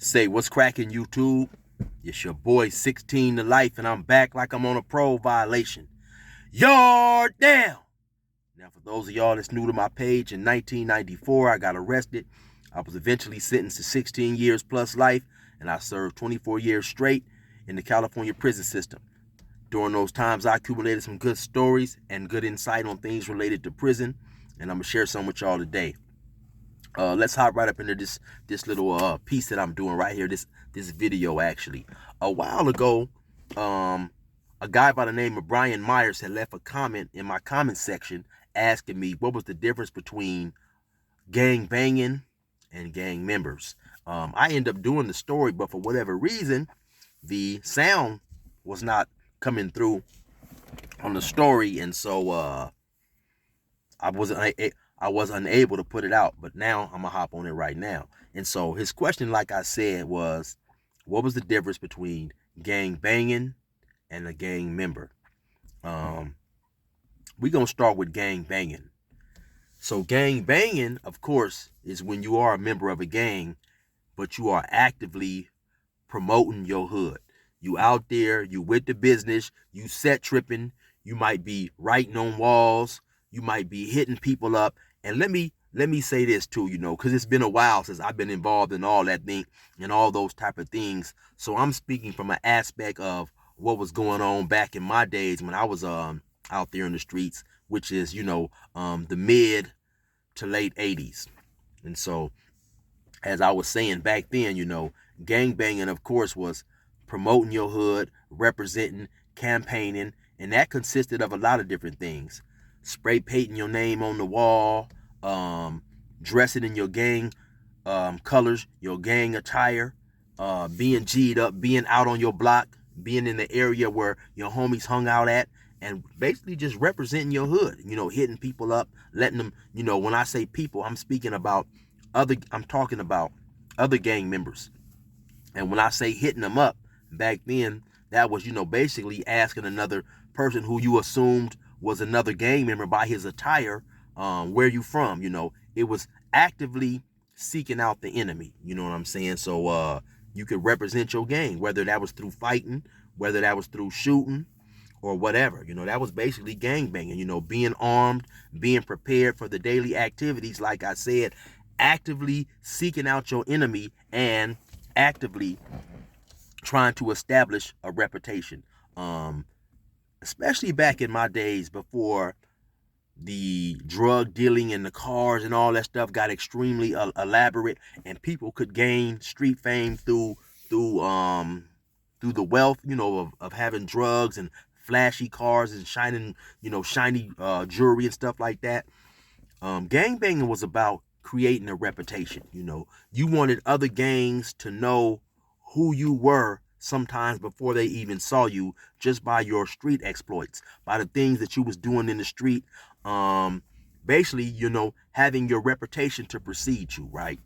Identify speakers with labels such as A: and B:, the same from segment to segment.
A: Say, what's cracking, YouTube? It's your boy 16 to life, and I'm back like I'm on a parole violation. Yard down! Now, for those of y'all that's new to my page, in 1994, I got arrested. I was eventually sentenced to 16 years plus life, and I served 24 years straight in the California prison system. During those times, I accumulated some good stories and good insight on things related to prison, and I'm going to share some with y'all today. Let's hop right up into this little piece that I'm doing right here, this video actually. A while ago, a guy by the name of Brian Myers had left a comment in my comment section asking me what was the difference between gang banging and gang members. I ended up doing the story, but for whatever reason, the sound was not coming through on the story, and so I was unable to put it out, but now I'm gonna hop on it right now. And so his question, like I said, was, what was the difference between gang banging and a gang member? We're gonna start with gang banging. So gang banging, of course, is when you are a member of a gang, but you are actively promoting your hood. You out there, you with the business, you set tripping, you might be writing on walls, you might be hitting people up. And let me say this too, because it's been a while since I've been involved in all that thing and all those type of things. So I'm speaking from an aspect of what was going on back in my days when I was out there in the streets, which is, the mid to late 80s. And so, as I was saying back then, gang banging, of course, was promoting your hood, representing, campaigning, and that consisted of a lot of different things. Spray painting your name on the wall, dressing in your gang colors, your gang attire, being G'd up, being out on your block, being in the area where your homies hung out at, and basically just representing your hood, hitting people up, letting them, when I say people, I'm talking about other gang members. And when I say hitting them up, back then, that was, basically asking another person who you assumed was another gang member by his attire, where you from, it was actively seeking out the enemy, you know what I'm saying? So you could represent your gang, whether that was through fighting, whether that was through shooting, or whatever. That was basically gang banging, being armed, being prepared for the daily activities, like I said, actively seeking out your enemy and actively trying to establish a reputation. Especially back in my days before the drug dealing and the cars and all that stuff got extremely elaborate, and people could gain street fame through the wealth, of having drugs and flashy cars and shiny jewelry and stuff like that. Gangbanging was about creating a reputation. You wanted other gangs to know who you were sometimes before they even saw you, just by your street exploits, by the things that you was doing in the street. Basically, having your reputation to precede you, right?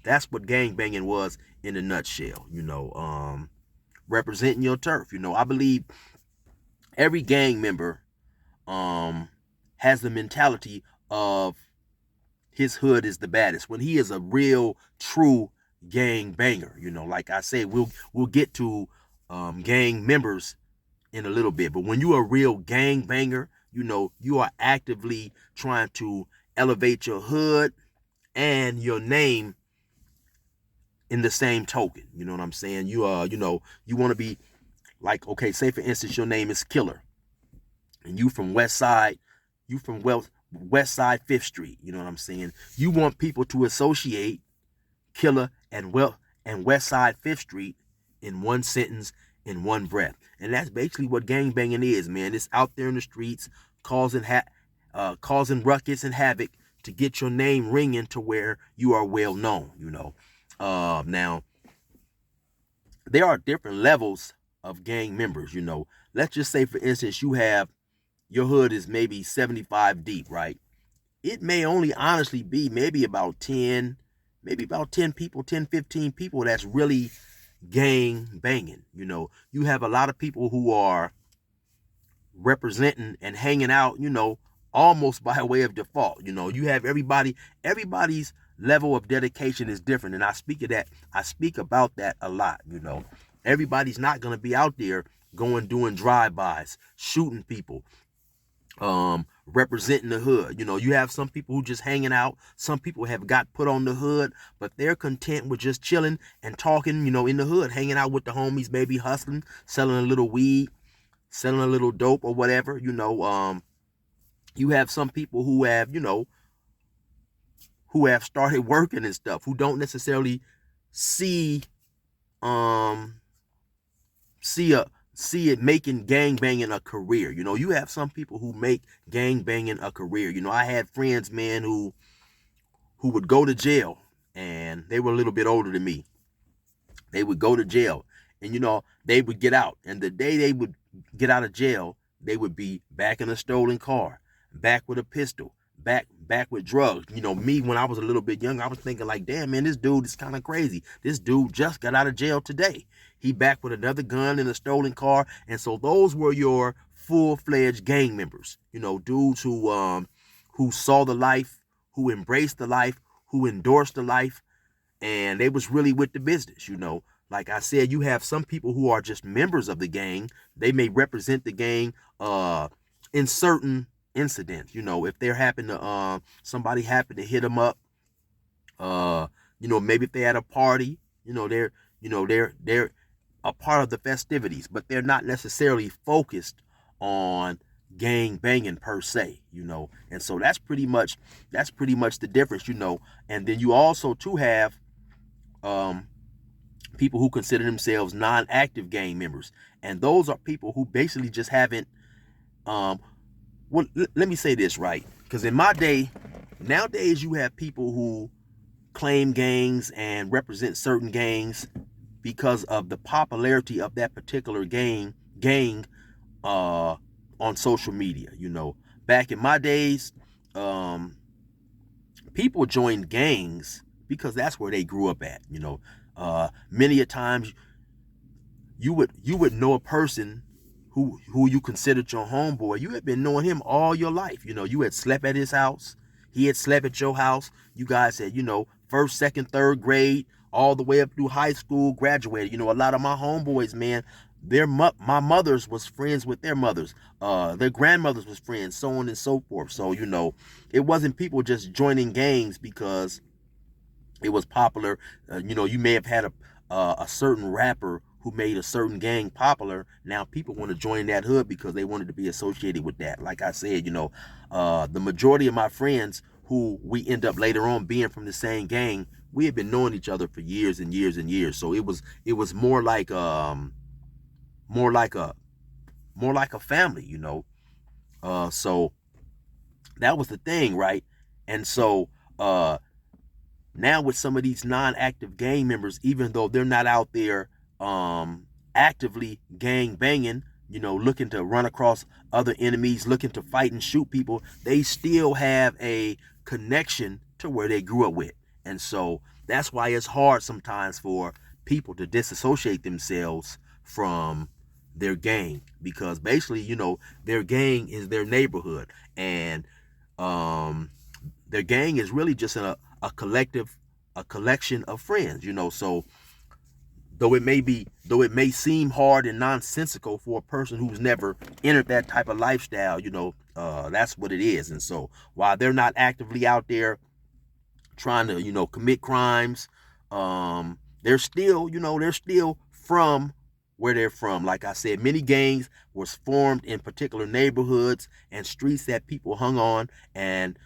A: That's what gangbanging was in a nutshell. Representing your turf. I believe every gang member has the mentality of his hood is the baddest. When he is a real, true gang banger, like I say, we'll get to gang members in a little bit. But when you're a real gang banger, you are actively trying to elevate your hood and your name in the same token. You know what I'm saying? You want to be like, okay, say for instance, your name is Killer, and you from West Side, West Side 5th Street. You know what I'm saying? You want people to associate Killer and West Side 5th Street in one sentence, in one breath. And that's basically what gangbanging is, man. It's out there in the streets causing ruckus and havoc to get your name ringing to where you are well known. Now there are different levels of gang members. Let's just say, for instance, your hood is maybe 75 deep, right? It may only honestly be maybe about 10 people, 10, 15 people that's really gang banging. You have a lot of people who are representing and hanging out, almost by way of default. You have everybody's level of dedication is different. And I speak about that a lot. Everybody's not gonna be out there going doing drive-bys, shooting people, representing the hood. You have some people who just hanging out. Some people have got put on the hood, but they're content with just chilling and talking, in the hood, hanging out with the homies, maybe hustling, selling a little weed, selling a little dope or whatever. You have some people who have started working and stuff, who don't necessarily see um see a see it making gang banging a career. You have some people who make gang banging a career. I had friends, man, who would go to jail, and they were a little bit older than me. They would go to jail, and they would get out, and the day they would get out of jail, they would be back in a stolen car, back with a pistol, back with drugs. Me, when I was a little bit younger, I was thinking like, damn, man, this dude is kind of crazy. This dude just got out of jail today. He back with another gun in a stolen car. And so those were your full-fledged gang members. Dudes who saw the life, who embraced the life, who endorsed the life, and they was really with the business. Like I said, you have some people who are just members of the gang. They may represent the gang in certain incidents. If they're happen to somebody happened to hit them up, maybe if they had a party, they're a part of the festivities, but they're not necessarily focused on gang banging per se. And so that's pretty much the difference. And then you also too have people who consider themselves non-active gang members, and those are people who basically just haven't let me say this, right? Because in my day, nowadays you have people who claim gangs and represent certain gangs because of the popularity of that particular gang on social media. Back in my days, people joined gangs because that's where they grew up at. Many a times you would know a person who you considered your homeboy. You had been knowing him all your life. You had slept at his house. He had slept at your house. You guys had, first, second, third grade, all the way up through high school, graduated. A lot of my homeboys, man, my mothers was friends with their mothers. Their grandmothers was friends, so on and so forth. So, it wasn't people just joining gangs because it was popular. You may have had a certain rapper who made a certain gang popular. Now people want to join that hood because they wanted to be associated with that. Like I said, the majority of my friends who we end up later on being from the same gang, we had been knowing each other for years and years and years. So it was more like more like a family. So that was the thing, right? And so now with some of these non-active gang members, even though they're not out there actively gang banging, looking to run across other enemies, looking to fight and shoot people, they still have a connection to where they grew up with. And so that's why it's hard sometimes for people to disassociate themselves from their gang, because basically, their gang is their neighborhood, and their gang is really just a collection of friends. So though it may seem hard and nonsensical for a person who's never entered that type of lifestyle, that's what it is. And so while they're not actively out there trying to commit crimes, they're still from where they're from. Like I said, many gangs was formed in particular neighborhoods and streets that people hung on, and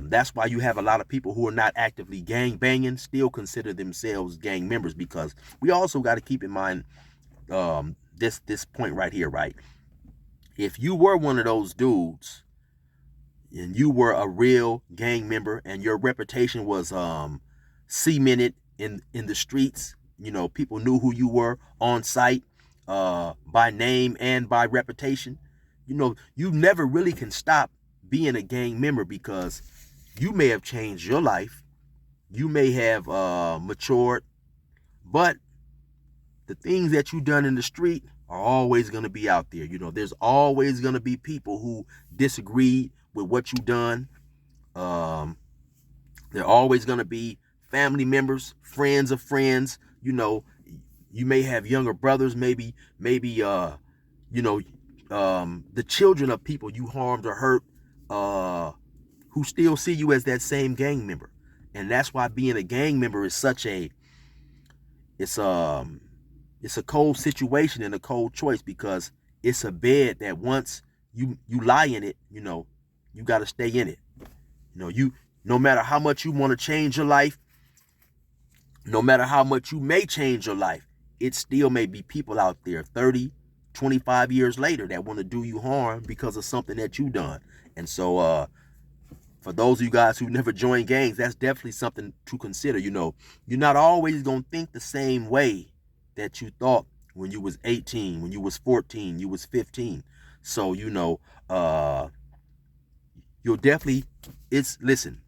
A: that's why you have a lot of people who are not actively gang banging still consider themselves gang members, because we also got to keep in mind this point right here, right? If you were one of those dudes and you were a real gang member and your reputation was cemented in the streets, people knew who you were on site, by name and by reputation, you never really can stop being a gang member, because you may have changed your life, you may have matured, but the things that you done in the street are always going to be out there. There's always going to be people who disagree with what you done, They're always going to be family members, friends of friends. You may have younger brothers, maybe the children of people you harmed or hurt, uh, who still see you as that same gang member. And that's why being a gang member is such a it's it's a cold situation and a cold choice, because it's a bed that once you lie in it, you got to stay in it. You no matter how much you want to change your life, no matter how much you may change your life, it still may be people out there 30, 25 years later that want to do you harm because of something that you done. And so for those of you guys who never joined gangs, that's definitely something to consider. You're not always going to think the same way that you thought when you was 18, when you was 14, you was 15. So, you'll definitely, listen,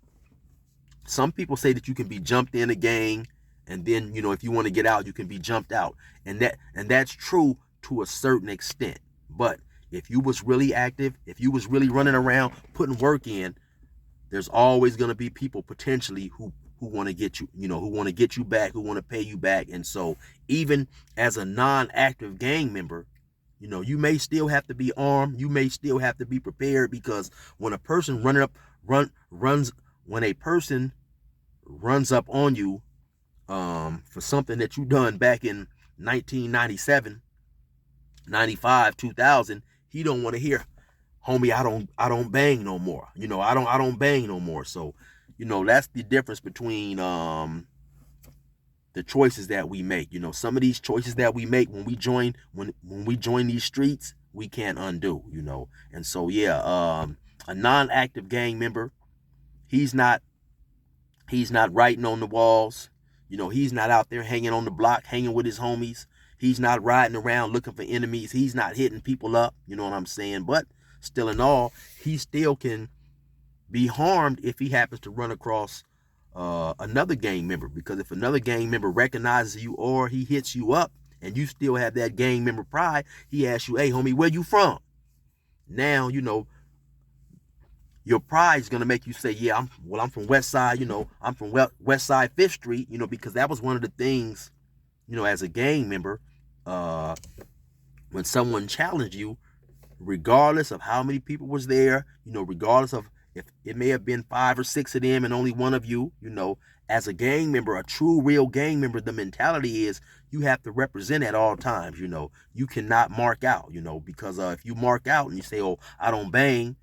A: some people say that you can be jumped in a gang, and then, if you want to get out, you can be jumped out. And that's true to a certain extent. But if you was really active, if you was really running around, putting work in, there's always going to be people potentially who want to get you, who want to get you back, who want to pay you back. And so even as a non-active gang member, you may still have to be armed. You may still have to be prepared, because when a person runs up on you for something that you done back in 1997, 95, 2000, he don't want to hear, homie, I don't bang no more. I don't bang no more. So, that's the difference between the choices that we make. Some of these choices that we make when we join these streets, we can't undo. And so, yeah, a non-active gang member, he's not writing on the walls. He's not out there hanging on the block, hanging with his homies. He's not riding around looking for enemies. He's not hitting people up. You know what I'm saying? But still in all, he still can be harmed if he happens to run across another gang member. Because if another gang member recognizes you or he hits you up and you still have that gang member pride, he asks you, hey, homie, where you from? Now, your pride is going to make you say, yeah, I'm from West Side, I'm from West Side 5th Street, because that was one of the things, as a gang member, when someone challenged you, regardless of how many people was there, regardless of if it may have been 5 or 6 of them and only one of you, as a gang member, a true real gang member, the mentality is you have to represent at all times. You cannot mark out, because if you mark out and you say, oh, I don't bang,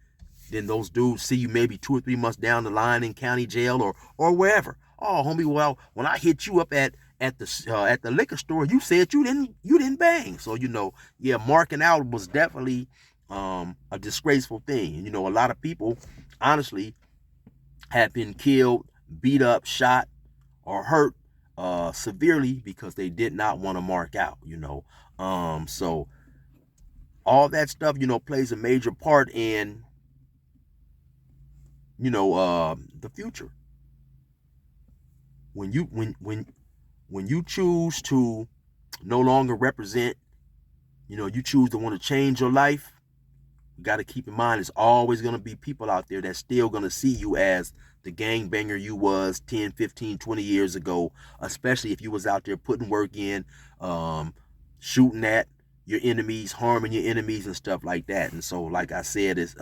A: then those dudes see you maybe 2 or 3 months down the line in county jail or wherever. Oh, homie, well, when I hit you up at the liquor store, you said you didn't bang. So, yeah, marking out was definitely a disgraceful thing. A lot of people, honestly, have been killed, beat up, shot, or hurt severely because they did not want to mark out. So all that stuff, plays a major part in the future. When you choose to no longer represent, you choose to want to change your life, you got to keep in mind there's always going to be people out there that's still going to see you as the gangbanger you was 10, 15, 20 years ago, especially if you was out there putting work in, shooting at your enemies, harming your enemies and stuff like that. And so, like I said, it's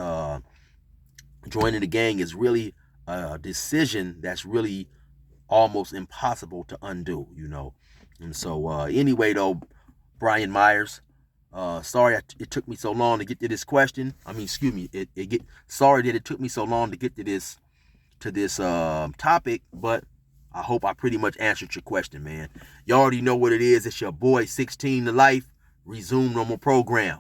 A: joining the gang is really a decision that's really almost impossible to undo. And so anyway, though, Brian Myers, sorry it took me so long to get to this question. I mean, excuse me, sorry that it took me so long to get to this topic, but I hope I pretty much answered your question, man. You already know what it is. It's your boy 16 to Life. Resume normal program.